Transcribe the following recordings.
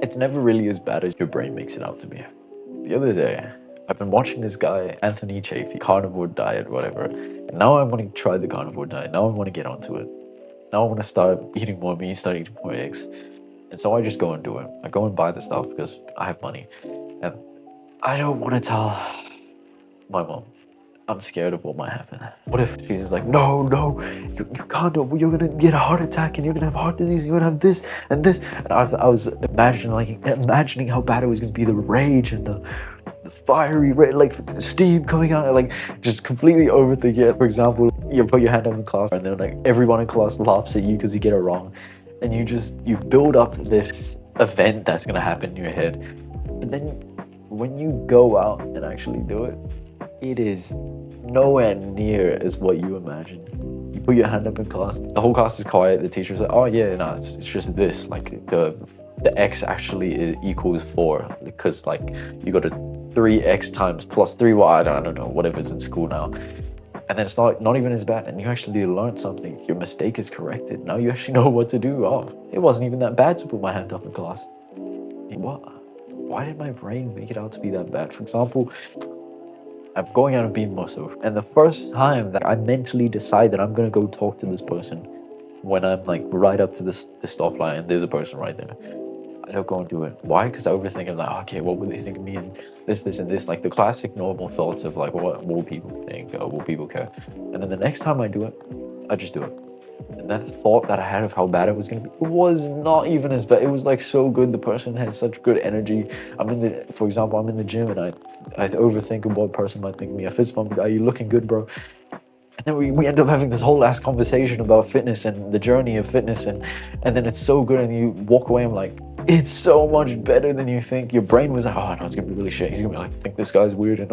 It's never really as bad as your brain makes it out to be. The other day, I've been watching this guy, Anthony Chafee, carnivore diet, whatever. And now I want to try the carnivore diet. Now I want to get onto it. Now I want to start eating more meat, start eating more eggs. And so I just go and do it. I go and buy the stuff because I have money. And I don't want to tell my mom. I'm scared of what might happen. What if she's just like, no, you can't do it. You're gonna get a heart attack and you're gonna have heart disease. You're gonna have this and this. And I was imagining how bad it was gonna be, the rage and the fiery red, like steam coming out, like just completely overthink it. For example, you put your hand up in class and then like everyone in class laughs at you because you get it wrong, and you build up this event that's gonna happen in your head, and then when you go out and actually do it, it is nowhere near as what you imagine. You put your hand up in class, the whole class is quiet, the teacher's like, oh yeah, no, it's just this, like the x actually equals 4 because like you got to 3x times plus 3, well, I don't know, whatever's in school now. And then it's not even as bad, and you actually learned something. Your mistake is corrected. Now you actually know what to do. Oh, it wasn't even that bad to put my hand up in class. What? Why did my brain make it out to be that bad? For example, I'm going out and being more social, and the first time that I mentally decide that I'm gonna go talk to this person, when I'm like right up to the stoplight and there's a person right there, I don't go and do it. Why? Because I overthink. I'm like, okay, what would they think of me, and this and this, like the classic normal thoughts of like, what will people think, or will people care? And then the next time I do it, I just do it. And that thought that I had of how bad it was gonna be, it was not even as bad. It was like so good. The person had such good energy. For example, I'm in the gym and I overthink of what person might think of me. I fist bump, are you looking good, bro? And then we end up having this whole last conversation about fitness and the journey of fitness, and then it's so good, and you walk away, I'm like, it's so much better than you think. Your brain was like, oh no, it's gonna be really shit. He's gonna be like, think this guy's weird, and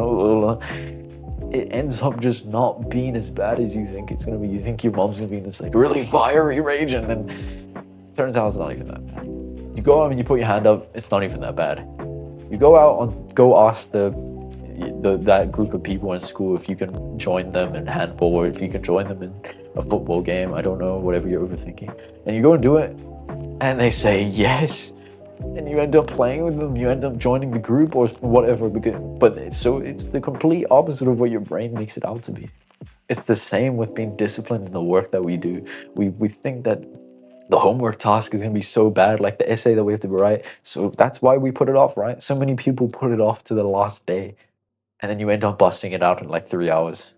it ends up just not being as bad as you think it's gonna be. You think your mom's gonna be in this like really fiery rage, and then turns out it's not even that bad. You go out and you put your hand up, it's not even that bad. You go out and go ask that group of people in school if you can join them in handball, or if you can join them in a football game, I don't know, whatever you're overthinking, and you go and do it, and they say yes, and you end up playing with them, you end up joining the group or whatever, but it's the complete opposite of what your brain makes it out to be. It's the same with being disciplined in the work that we do. We think that the homework task is going to be so bad, like the essay that we have to write, so that's why we put it off, right? So many people put it off to the last day, and then you end up busting it out in like 3 hours.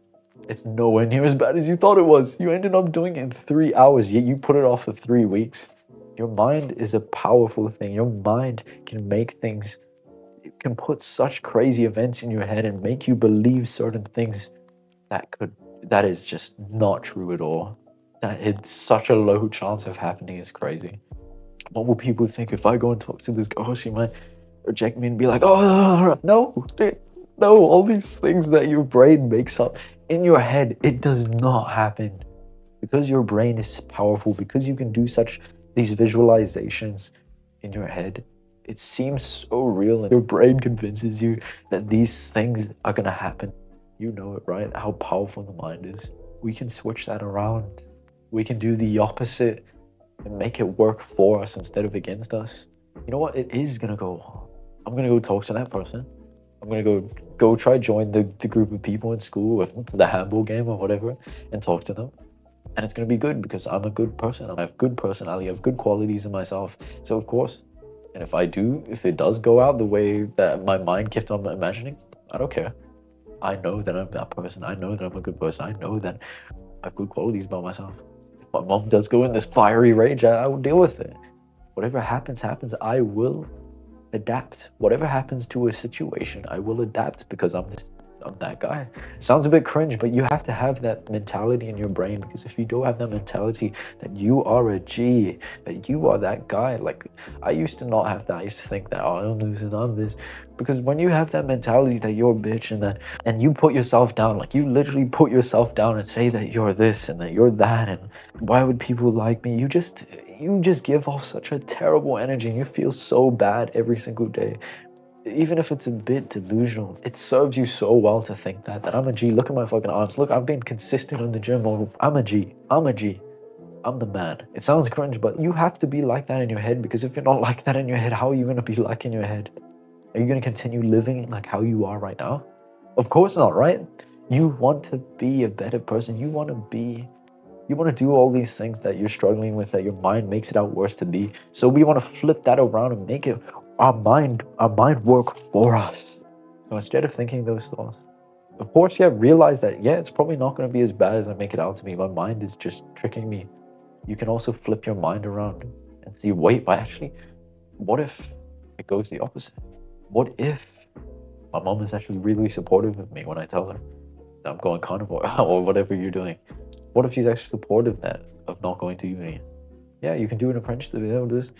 It's nowhere near as bad as you thought it was. You ended up doing it in 3 hours, yet you put it off for 3 weeks. Your mind is a powerful thing. Your mind can make things, it can put such crazy events in your head and make you believe certain things that is just not true at all. That it's such a low chance of happening is crazy. What will people think if I go and talk to this girl? She might reject me and be like, oh, no, no, all these things that your brain makes up in your head, it does not happen. Because your brain is powerful, because you can do these visualizations in your head, it seems so real, and your brain convinces you that these things are gonna happen. You know it, right? How powerful the mind is. We can switch that around. We can do the opposite and make it work for us instead of against us. You know what? It is gonna go on. I'm gonna go talk to that person. I'm gonna go try join the group of people in school or the handball game or whatever, and talk to them. And it's gonna be good because I'm a good person. I have good personality. I have good qualities in myself. So of course, and if it does go out the way that my mind kept on imagining, I don't care. I know that I'm that person. I know that I'm a good person. I know that I have good qualities about myself. If my mom does go in this fiery rage, I will deal with it. Whatever happens, happens. I will adapt. Whatever happens to a situation, I will adapt because I'm that guy. Sounds a bit cringe, but you have to have that mentality in your brain, because if you don't have that mentality that you are a G, that you are that guy, like I used to not have that. I used to think that, oh, I'm this and I'm this, because when you have that mentality that you're a bitch and you put yourself down, like you literally put yourself down and say that you're this and that you're that, and why would people like me? You just give off such a terrible energy, and you feel so bad every single day. Even if it's a bit delusional, it serves you so well to think that I'm a G. Look at my fucking arms. Look, I've been consistent in the gym. I'm a G. I'm a G. I'm the man. It sounds cringe, but you have to be like that in your head, because if you're not like that in your head, how are you going to be like in your head? Are you going to continue living like how you are right now? Of course not, right? You want to be a better person. You want to do all these things that you're struggling with, that your mind makes it out worse to be. So we want to flip that around and make it our mind work for us. So instead of thinking those thoughts, of course, yeah, realize that, yeah, it's probably not going to be as bad as I make it out to be. My mind is just tricking me. You can also flip your mind around and see, wait, but actually, what if it goes the opposite? What if my mom is actually really supportive of me when I tell her that I'm going carnivore or whatever you're doing? What if she's actually supportive of not going to uni? Yeah, you can do an apprenticeship, this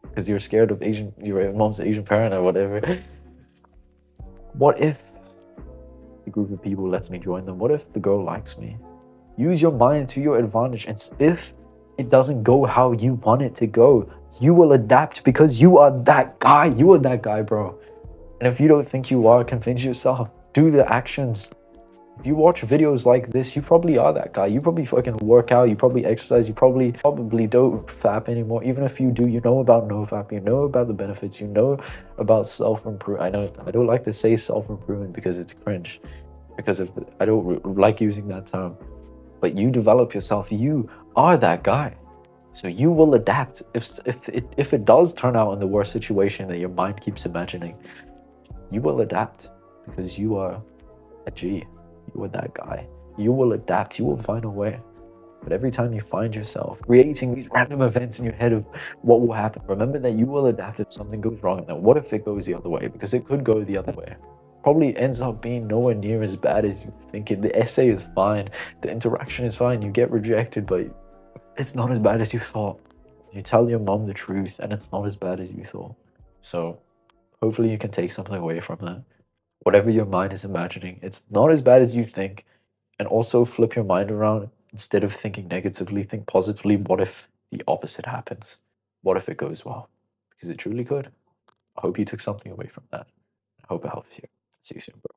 because you're scared of your mom's Asian parent or whatever. What if the group of people lets me join them? What if the girl likes me? Use your mind to your advantage. And if it doesn't go how you want it to go, you will adapt, because you are that guy. You are that guy, bro. And if you don't think you are, convince yourself. Do the actions. If you watch videos like this, you probably are that guy. You probably fucking work out. You probably exercise. You probably don't fap anymore. Even if you do, you know about no fap. You know about the benefits. You know about self-improvement. I know I don't like to say self-improvement because it's cringe. Because I don't like using that term. But you develop yourself. You are that guy. So you will adapt. If it does turn out in the worst situation that your mind keeps imagining, you will adapt, because you are a G. You are that guy. You will adapt. You will find a way. But every time you find yourself creating these random events in your head of what will happen, remember that you will adapt if something goes wrong. And then what if it goes the other way? Because it could go the other way. Probably ends up being nowhere near as bad as you think it. The essay is fine. The interaction is fine. You get rejected, but it's not as bad as you thought. You tell your mom the truth, and it's not as bad as you thought. So hopefully you can take something away from that. Whatever your mind is imagining, it's not as bad as you think. And also flip your mind around. Instead of thinking negatively, think positively. What if the opposite happens? What if it goes well? Because it truly could. I hope you took something away from that. I hope it helps you. See you soon, bro.